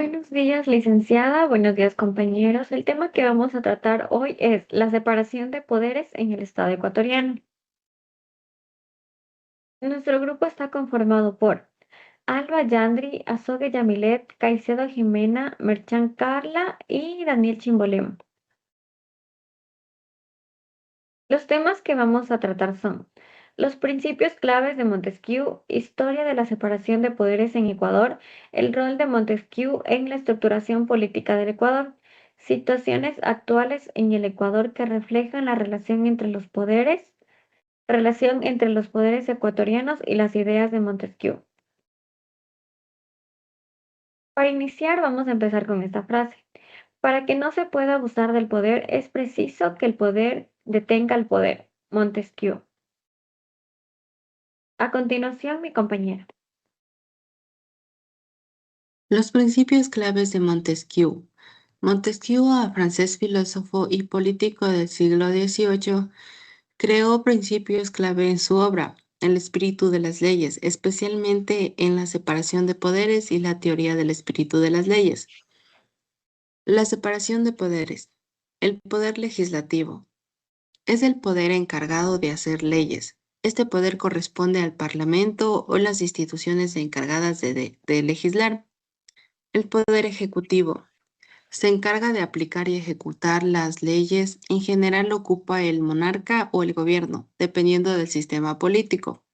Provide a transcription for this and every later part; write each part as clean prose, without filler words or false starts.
Buenos días, licenciada. Buenos días, compañeros. El tema que vamos a tratar hoy es la separación de poderes en el Estado ecuatoriano. Nuestro grupo está conformado por Alba Yandri, Azogue Yamilet, Caicedo Jimena, Merchan Carla y Daniel Chimbolemo. Los temas que vamos a tratar son los principios claves de Montesquieu, historia de la separación de poderes en Ecuador, el rol de Montesquieu en la estructuración política del Ecuador, situaciones actuales en el Ecuador que reflejan la relación entre los poderes ecuatorianos y las ideas de Montesquieu. Para iniciar, vamos a empezar con esta frase. Para que no se pueda abusar del poder, es preciso que el poder detenga el poder. Montesquieu. A continuación, mi compañera. Los principios claves de Montesquieu. Montesquieu, francés filósofo y político del siglo XVIII, creó principios clave en su obra, El espíritu de las leyes, especialmente en la separación de poderes y la teoría del espíritu de las leyes. La separación de poderes. El poder legislativo es el poder encargado de hacer leyes. Este poder corresponde al Parlamento o las instituciones encargadas de legislar. El poder ejecutivo se encarga de aplicar y ejecutar las leyes. En general lo ocupa el monarca o el gobierno, dependiendo del sistema político.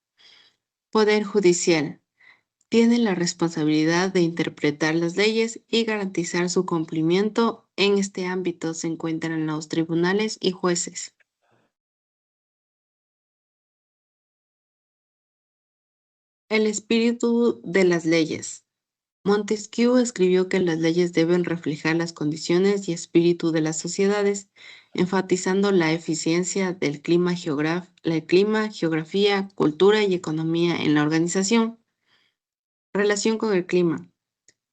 Poder judicial tiene la responsabilidad de interpretar las leyes y garantizar su cumplimiento. En este ámbito se encuentran los tribunales y jueces. El espíritu de las leyes. Montesquieu escribió que las leyes deben reflejar las condiciones y espíritu de las sociedades, enfatizando la eficiencia del clima, geografía, cultura y economía en la organización. Relación con el clima.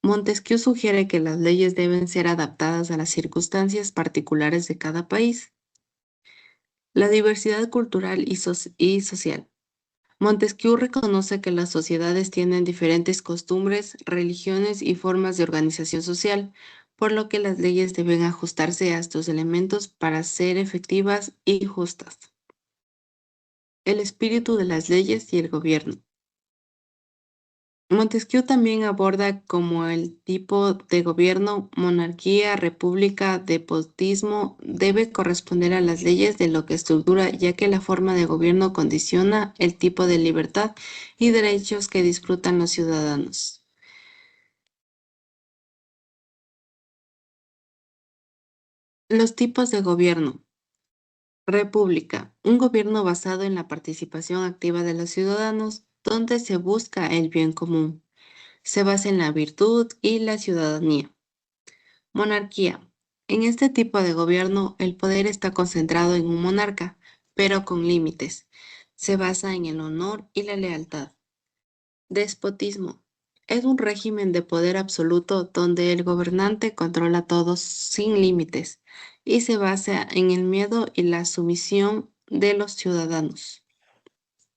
Montesquieu sugiere que las leyes deben ser adaptadas a las circunstancias particulares de cada país. La diversidad cultural y social. Montesquieu reconoce que las sociedades tienen diferentes costumbres, religiones y formas de organización social, por lo que las leyes deben ajustarse a estos elementos para ser efectivas y justas. El espíritu de las leyes y el gobierno. Montesquieu también aborda como el tipo de gobierno, monarquía, república, despotismo, debe corresponder a las leyes de lo que estructura, ya que la forma de gobierno condiciona el tipo de libertad y derechos que disfrutan los ciudadanos. Los tipos de gobierno. República, un gobierno basado en la participación activa de los ciudadanos, donde se busca el bien común. Se basa en la virtud y la ciudadanía. Monarquía. En este tipo de gobierno, el poder está concentrado en un monarca, pero con límites. Se basa en el honor y la lealtad. Despotismo. Es un régimen de poder absoluto donde el gobernante controla a todos sin límites y se basa en el miedo y la sumisión de los ciudadanos.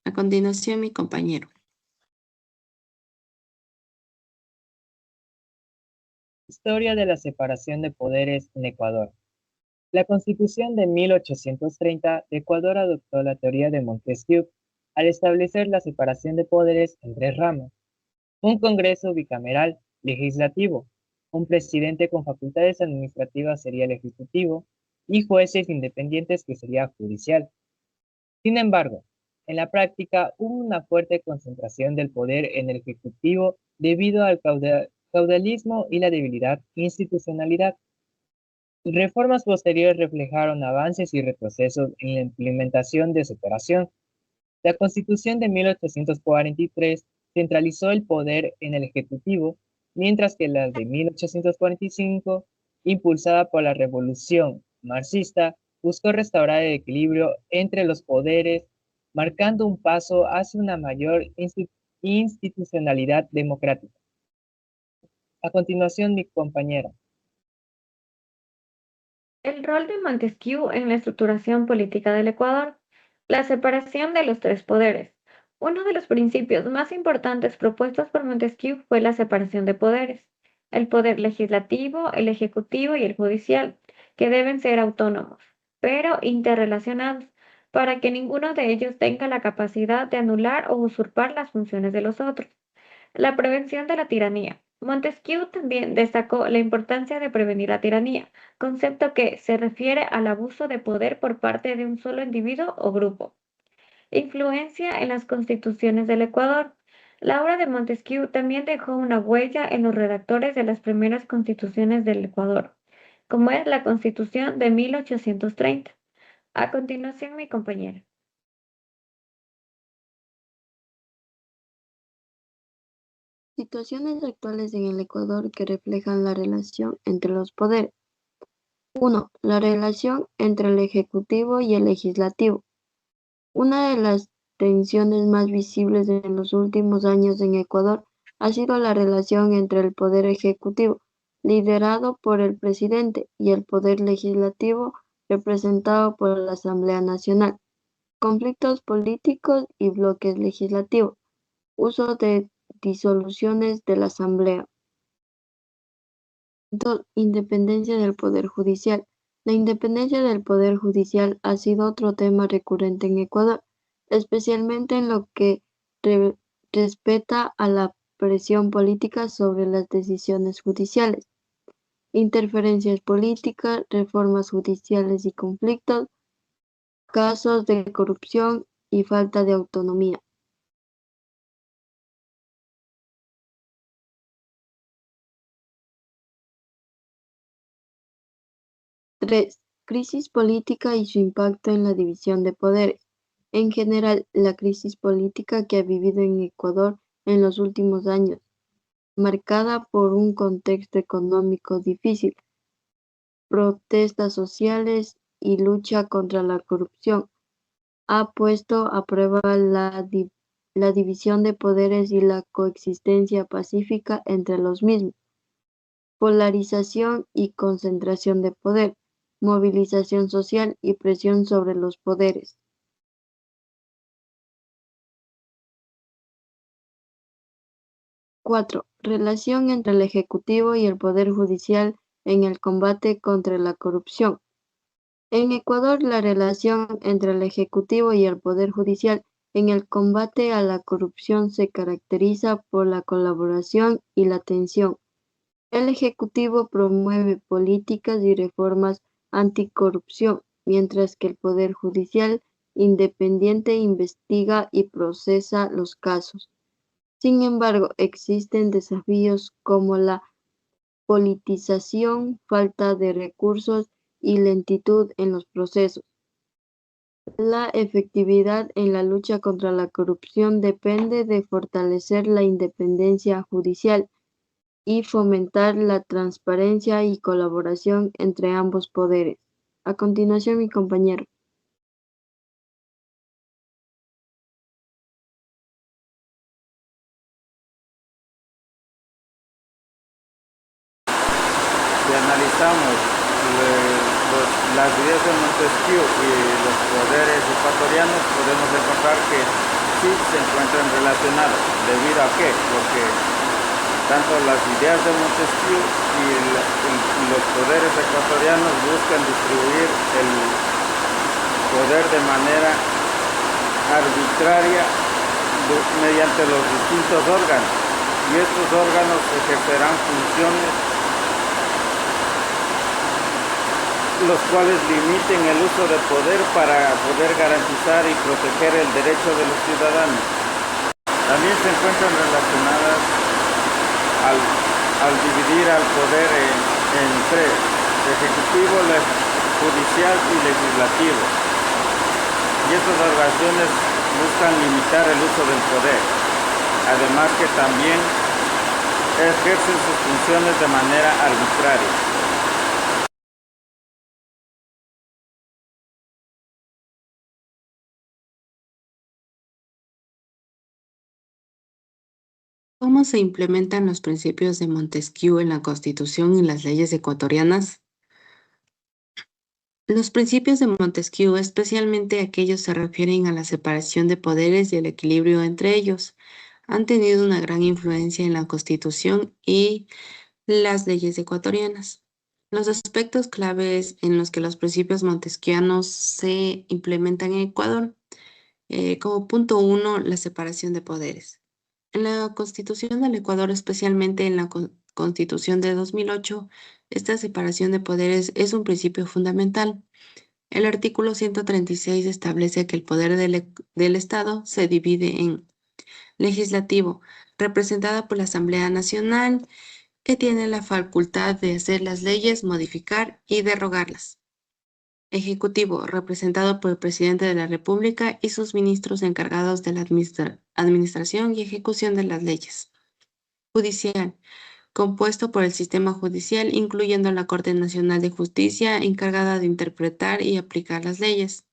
A continuación, mi compañero. Historia de la separación de poderes en Ecuador. La Constitución de 1830 de Ecuador adoptó la teoría de Montesquieu al establecer la separación de poderes en tres ramas: un Congreso bicameral legislativo, un presidente con facultades administrativas sería el Ejecutivo y jueces independientes que sería judicial. Sin embargo, en la práctica hubo una fuerte concentración del poder en el Ejecutivo debido al caudalismo y la debilidad institucionalidad. Reformas posteriores reflejaron avances y retrocesos en la implementación de separación. La Constitución de 1843 centralizó el poder en el Ejecutivo, mientras que la de 1845, impulsada por la Revolución marxista, buscó restaurar el equilibrio entre los poderes, marcando un paso hacia una mayor institucionalidad democrática. A continuación, mi compañera. El rol de Montesquieu en la estructuración política del Ecuador. La separación de los tres poderes. Uno de los principios más importantes propuestos por Montesquieu fue la separación de poderes. el poder legislativo, el ejecutivo y el judicial, que deben ser autónomos, pero interrelacionados, para que ninguno de ellos tenga la capacidad de anular o usurpar las funciones de los otros. La prevención de la tiranía. Montesquieu también destacó la importancia de prevenir la tiranía, concepto que se refiere al abuso de poder por parte de un solo individuo o grupo. Influencia en las constituciones del Ecuador. La obra de Montesquieu también dejó una huella en los redactores de las primeras constituciones del Ecuador, como es la Constitución de 1830. A continuación, mi compañera. Situaciones actuales en el Ecuador que reflejan la relación entre los poderes. 1. La relación entre el Ejecutivo y el Legislativo. Una de las tensiones más visibles en los últimos años en Ecuador ha sido la relación entre el Poder Ejecutivo, liderado por el presidente, y el Poder Legislativo, representado por la Asamblea Nacional. Conflictos políticos y bloques legislativos. Uso de disoluciones de la Asamblea. 2. Independencia del Poder Judicial. La independencia del Poder Judicial ha sido otro tema recurrente en Ecuador, especialmente en lo que respecta a la presión política sobre las decisiones judiciales, interferencias políticas, reformas judiciales y conflictos, casos de corrupción y falta de autonomía. 3. Crisis política y su impacto en la división de poderes. En general, la crisis política que ha vivido en Ecuador en los últimos años, marcada por un contexto económico difícil, protestas sociales y lucha contra la corrupción, ha puesto a prueba la división de poderes y la coexistencia pacífica entre los mismos. Polarización y concentración de poder, movilización social y presión sobre los poderes. 4. Relación entre el Ejecutivo y el Poder Judicial en el combate contra la corrupción. En Ecuador, la relación entre el Ejecutivo y el Poder Judicial en el combate a la corrupción se caracteriza por la colaboración y la atención. El Ejecutivo promueve políticas y reformas anticorrupción, mientras que el Poder Judicial independiente investiga y procesa los casos. Sin embargo, existen desafíos como la politización, falta de recursos y lentitud en los procesos. La efectividad en la lucha contra la corrupción depende de fortalecer la independencia judicial y fomentar la transparencia y colaboración entre ambos poderes. A continuación, mi compañero. Si analizamos las ideas de Montesquieu y los poderes ecuatorianos, podemos encontrar que sí se encuentran relacionados. ¿Debido a qué? Porque tanto las ideas de Montesquieu y los poderes ecuatorianos buscan distribuir el poder de manera arbitraria mediante los distintos órganos, y estos órganos ejercerán funciones los cuales limiten el uso de poder para poder garantizar y proteger el derecho de los ciudadanos. También se encuentran relacionadas al dividir al poder en tres: ejecutivo, judicial y legislativo. Y estas organizaciones buscan limitar el uso del poder, además que también ejercen sus funciones de manera arbitraria. ¿Cómo se implementan los principios de Montesquieu en la Constitución y las leyes ecuatorianas? Los principios de Montesquieu, especialmente aquellos que se refieren a la separación de poderes y el equilibrio entre ellos, han tenido una gran influencia en la Constitución y las leyes ecuatorianas. Los aspectos claves en los que los principios montesquianos se implementan en Ecuador. Como punto 1, la separación de poderes. En la Constitución del Ecuador, especialmente en la Constitución de 2008, esta separación de poderes es un principio fundamental. El artículo 136 establece que el poder del Estado se divide en legislativo, representada por la Asamblea Nacional, que tiene la facultad de hacer las leyes, modificar y derogarlas. Ejecutivo, representado por el presidente de la República y sus ministros encargados de la administración y ejecución de las leyes. Judicial, compuesto por el sistema judicial, incluyendo la Corte Nacional de Justicia, encargada de interpretar y aplicar las leyes.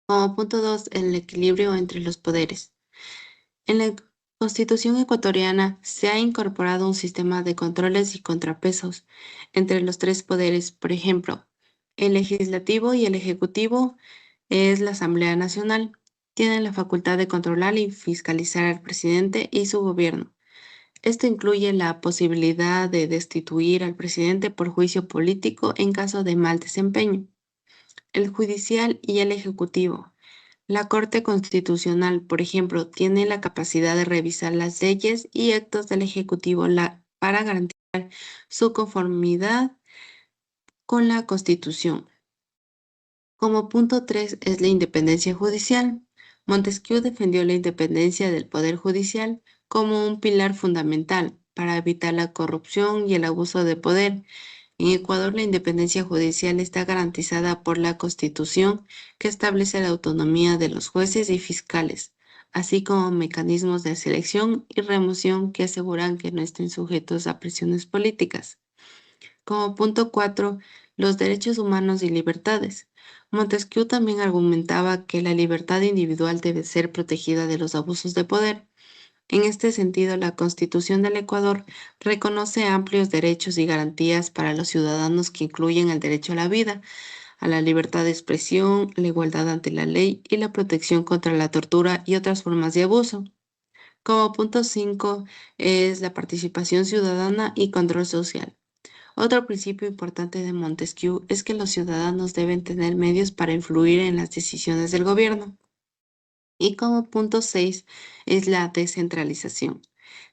Como punto 2, el equilibrio entre los poderes. En la Constitución ecuatoriana se ha incorporado un sistema de controles y contrapesos entre los tres poderes. Por ejemplo, el legislativo y el ejecutivo es la Asamblea Nacional. Tienen la facultad de controlar y fiscalizar al presidente y su gobierno. Esto incluye la posibilidad de destituir al presidente por juicio político en caso de mal desempeño. El judicial y el ejecutivo. La Corte Constitucional, por ejemplo, tiene la capacidad de revisar las leyes y actos del Ejecutivo para garantizar su conformidad con la Constitución. Como punto 3 es la independencia judicial. Montesquieu defendió la independencia del Poder Judicial como un pilar fundamental para evitar la corrupción y el abuso de poder. En Ecuador, la independencia judicial está garantizada por la Constitución, que establece la autonomía de los jueces y fiscales, así como mecanismos de selección y remoción que aseguran que no estén sujetos a presiones políticas. Como punto 4, los derechos humanos y libertades. Montesquieu también argumentaba que la libertad individual debe ser protegida de los abusos de poder. En este sentido, la Constitución del Ecuador reconoce amplios derechos y garantías para los ciudadanos que incluyen el derecho a la vida, a la libertad de expresión, la igualdad ante la ley y la protección contra la tortura y otras formas de abuso. Como punto 5 es la participación ciudadana y control social. Otro principio importante de Montesquieu es que los ciudadanos deben tener medios para influir en las decisiones del gobierno. Y como punto 6 es la descentralización.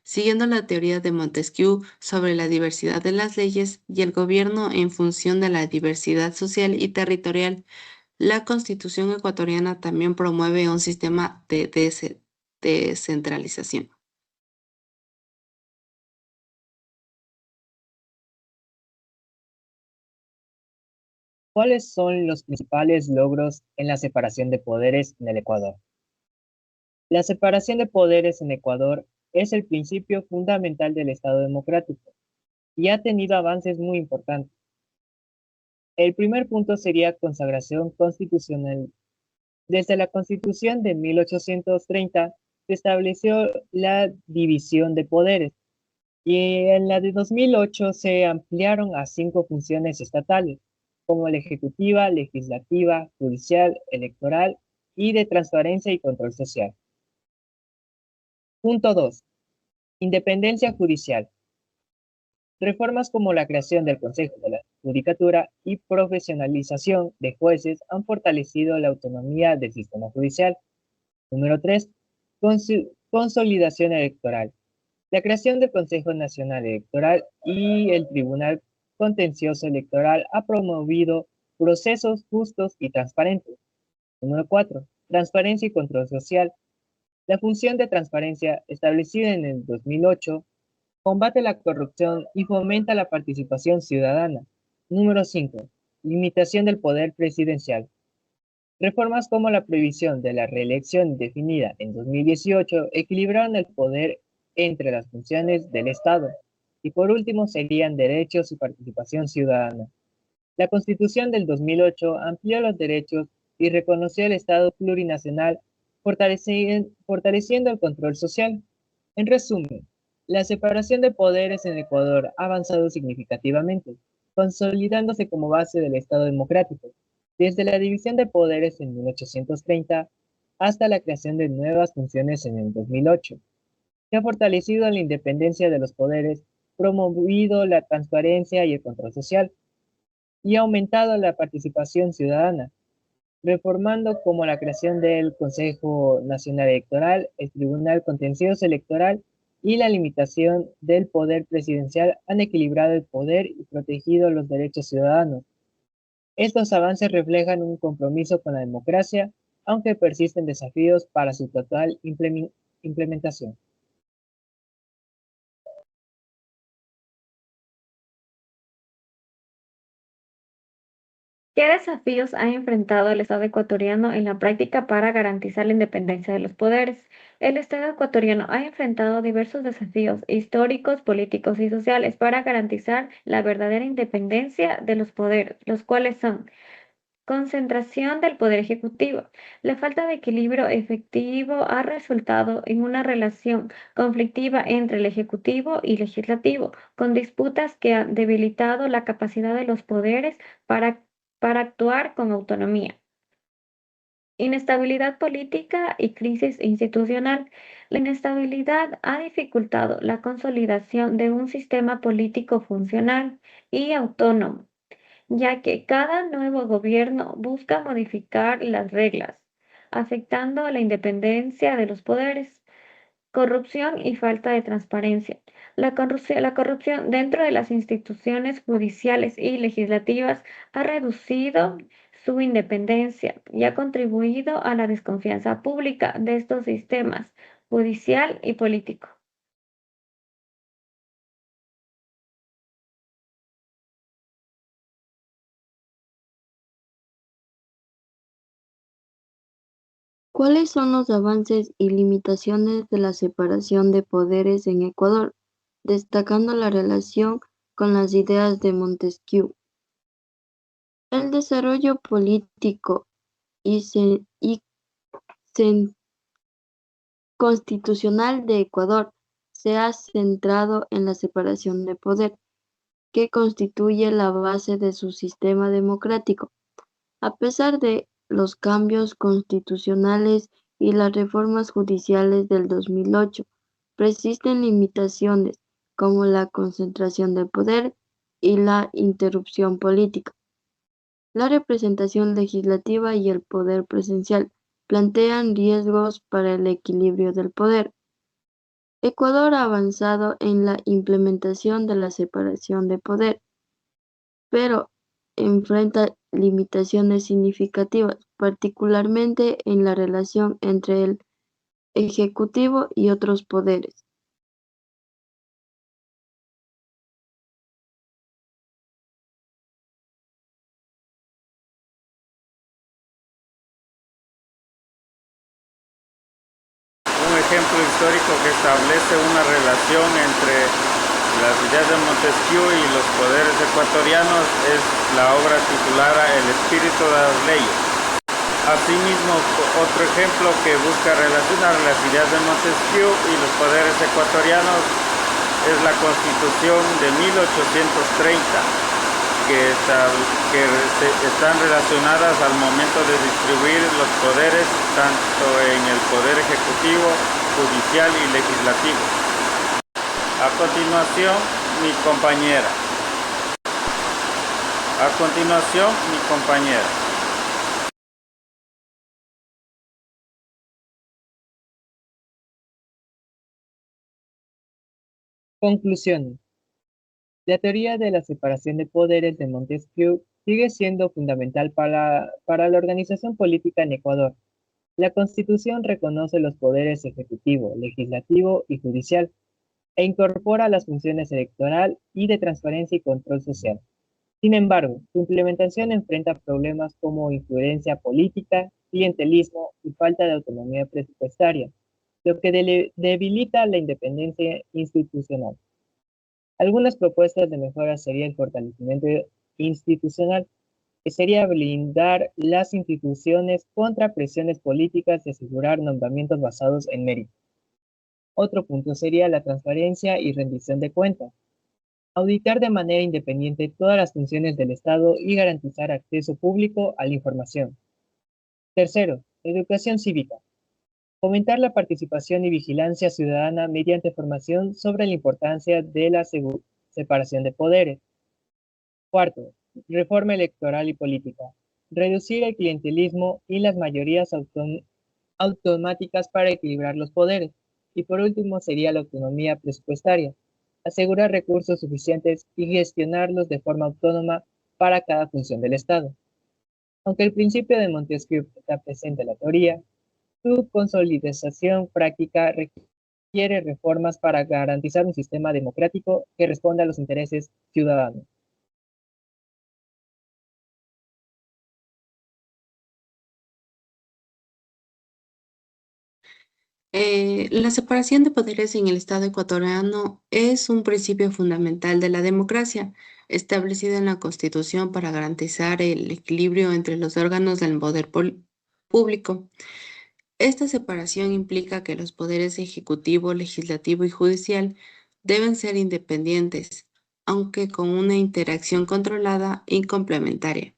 Siguiendo la teoría de Montesquieu sobre la diversidad de las leyes y el gobierno en función de la diversidad social y territorial, la Constitución ecuatoriana también promueve un sistema de descentralización. ¿Cuáles son los principales logros en la separación de poderes en el Ecuador? La separación de poderes en Ecuador es el principio fundamental del Estado democrático y ha tenido avances muy importantes. El primer punto sería consagración constitucional. Desde la Constitución de 1830 se estableció la división de poderes y en la de 2008 se ampliaron a 5 funciones estatales, como la ejecutiva, legislativa, judicial, electoral y de transparencia y control social. Punto 2. Independencia judicial. Reformas como la creación del Consejo de la Judicatura y profesionalización de jueces han fortalecido la autonomía del sistema judicial. Número 3. Consolidación electoral. La creación del Consejo Nacional Electoral y el Tribunal Contencioso Electoral ha promovido procesos justos y transparentes. Número 4. Transparencia y control social. La función de transparencia, establecida en el 2008, combate la corrupción y fomenta la participación ciudadana. Número 5. Limitación del poder presidencial. Reformas como la prohibición de la reelección definida en 2018 equilibraron el poder entre las funciones del Estado. Y por último serían derechos y participación ciudadana. La Constitución del 2008 amplió los derechos y reconoció el Estado plurinacional, fortaleciendo el control social. En resumen, la separación de poderes en Ecuador ha avanzado significativamente, consolidándose como base del Estado democrático, desde la división de poderes en 1830 hasta la creación de nuevas funciones en el 2008. Se ha fortalecido la independencia de los poderes promovido la transparencia y el control social, y aumentado la participación ciudadana, reformando como la creación del Consejo Nacional Electoral, el Tribunal Contencioso Electoral y la limitación del poder presidencial han equilibrado el poder y protegido los derechos ciudadanos. Estos avances reflejan un compromiso con la democracia, aunque persisten desafíos para su total implementación. ¿Qué desafíos ha enfrentado el Estado ecuatoriano en la práctica para garantizar la independencia de los poderes? El Estado ecuatoriano ha enfrentado diversos desafíos históricos, políticos y sociales para garantizar la verdadera independencia de los poderes, los cuales son: concentración del poder ejecutivo. La falta de equilibrio efectivo ha resultado en una relación conflictiva entre el ejecutivo y legislativo, con disputas que han debilitado la capacidad de los poderes para actuar con autonomía. Inestabilidad política y crisis institucional. La inestabilidad ha dificultado la consolidación de un sistema político funcional y autónomo, ya que cada nuevo gobierno busca modificar las reglas, afectando la independencia de los poderes. Corrupción y falta de transparencia. La corrupción dentro de las instituciones judiciales y legislativas ha reducido su independencia y ha contribuido a la desconfianza pública de estos sistemas judicial y político. ¿Cuáles son los avances y limitaciones de la separación de poderes en Ecuador, destacando la relación con las ideas de Montesquieu? El desarrollo político y constitucional de Ecuador se ha centrado en la separación de poder, que constituye la base de su sistema democrático. A pesar de los cambios constitucionales y las reformas judiciales del 2008, persisten limitaciones como la concentración del poder y la interrupción política. La representación legislativa y el poder presidencial plantean riesgos para el equilibrio del poder. Ecuador ha avanzado en la implementación de la separación de poder, pero enfrenta limitaciones significativas, particularmente en la relación entre el ejecutivo y otros poderes. Un ejemplo histórico que establece una relación entre las ideas de Montesquieu y los poderes ecuatorianos es la obra titulada El espíritu de las leyes. Asimismo, otro ejemplo que busca relacionar las ideas de Montesquieu y los poderes ecuatorianos es la Constitución de 1830, que están relacionadas al momento de distribuir los poderes tanto en el poder ejecutivo, judicial y legislativo. A continuación, mi compañera. Conclusiones. La teoría de la separación de poderes de Montesquieu sigue siendo fundamental para la organización política en Ecuador. La Constitución reconoce los poderes ejecutivo, legislativo y judicial e incorpora las funciones electoral y de transparencia y control social. Sin embargo, su implementación enfrenta problemas como influencia política, clientelismo y falta de autonomía presupuestaria, lo que debilita la independencia institucional. Algunas propuestas de mejora sería el fortalecimiento institucional, que sería blindar las instituciones contra presiones políticas y asegurar nombramientos basados en mérito. Otro punto sería la transparencia y rendición de cuentas. Auditar de manera independiente todas las funciones del Estado y garantizar acceso público a la información. Tercero, educación cívica. Fomentar la participación y vigilancia ciudadana mediante formación sobre la importancia de la separación de poderes. Cuarto, reforma electoral y política. Reducir el clientelismo y las mayorías automáticas para equilibrar los poderes. Y por último sería la autonomía presupuestaria. Asegurar recursos suficientes y gestionarlos de forma autónoma para cada función del Estado. Aunque el principio de Montesquieu está presente en la teoría, su consolidación práctica requiere reformas para garantizar un sistema democrático que responda a los intereses ciudadanos. La separación de poderes en el Estado ecuatoriano es un principio fundamental de la democracia, establecido en la Constitución para garantizar el equilibrio entre los órganos del poder público. Esta separación implica que los poderes ejecutivo, legislativo y judicial deben ser independientes, aunque con una interacción controlada y complementaria.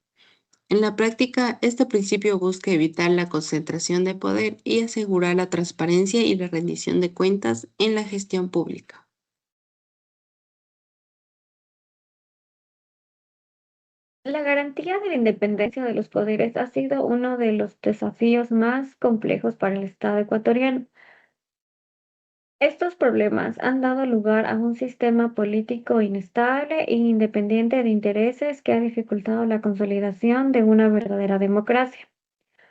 En la práctica, este principio busca evitar la concentración de poder y asegurar la transparencia y la rendición de cuentas en la gestión pública. La garantía de la independencia de los poderes ha sido uno de los desafíos más complejos para el Estado ecuatoriano. Estos problemas han dado lugar a un sistema político inestable e independiente de intereses que ha dificultado la consolidación de una verdadera democracia.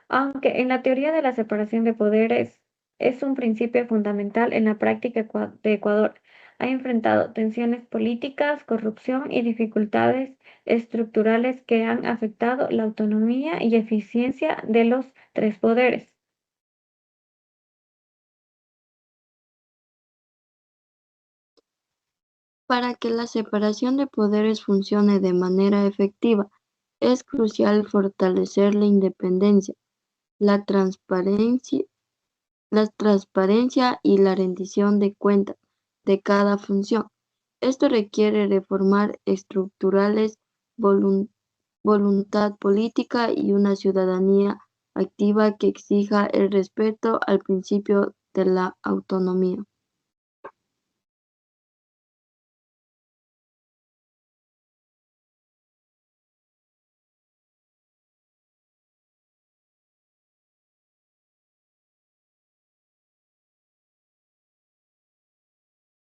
Aunque en la teoría de la separación de poderes es un principio fundamental, en la práctica de Ecuador ha enfrentado tensiones políticas, corrupción y dificultades estructurales que han afectado la autonomía y eficiencia de los tres poderes. Para que la separación de poderes funcione de manera efectiva, es crucial fortalecer la independencia, la transparencia y la rendición de cuentas de cada función. Esto requiere reformar estructurales, voluntad política y una ciudadanía activa que exija el respeto al principio de la autonomía.